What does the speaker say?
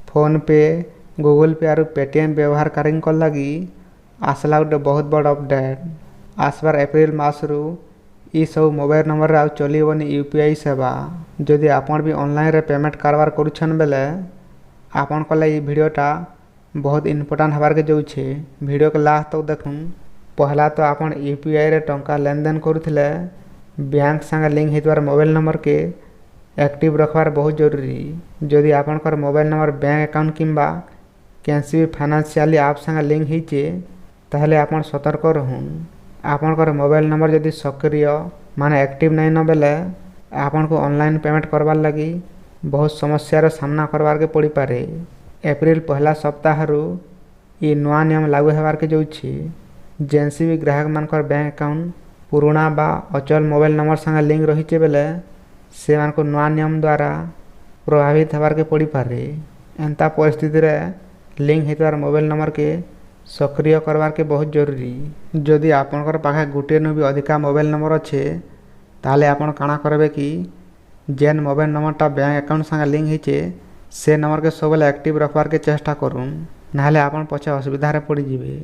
PhonePe Google पे और Paytm व्यवहारकारी लगी आसला गोटे बहुत बड़ अपडेट आसबार एप्रिल मासरू ई सब मोबाइल नंबर आउ चलबनी यूपीआई सेवा जदि आपण भी ऑनलाइन रे पेमेंट कारबार करुछन बेले आपण को ये वीडियोटा बहुत इम्पोर्टेंट हबार के जाऊे वीडियो के लास्ट तक देखूँ। पहला तो आपण यूपीआई रे टंका लेन देन करुथिले बैंक संगे लिंक होइतबार मोबाइल नंबर के एक्टिव रखबार बहुत जरूरी। जदि आपनकर मोबाइल नंबर बैंक अकाउंट किंबा कैंसी भी फाइनेंशियल ऐप संगे लिंक होइचे ताहले आपण सतर्क रहूँ। आपनकर मोबाइल नंबर जदि सक्रिय माने एक्टिव नहीं न बेले आपन को ऑनलाइन पेमेंट करबार लगी बहुत समस्यार सामना करबार के पड़ी पारे। एप्रिल पहला सप्ताह ये नया नियम लागू होबार के जाउछि जेनसी भी ग्राहक मानकर बैंक अकाउंट पुराना बा अचल मोबाइल नंबर संगे लिंक रहीचे बेले से मानको नया नियम द्वारा प्रभावित होबार के पड़ी पारे। एंता परिस्थिति रे लिंक होइतबार मोबाइल नंबर के सक्रिय करबार के बहुत जरूरी। जदि आपनकर पाखे गुटे नु भी अधिका मोबाइल नंबर अच्छे ताले आपण काना करबे कि जेन मोबाइल नंबरटा बैंक अकाउंट संगे लिंक होइचे से नंबर के सबले एक्टिव रखबार के चेष्टा करूँ नाले आपण पछे असुविधा रे पड़ी जिवे।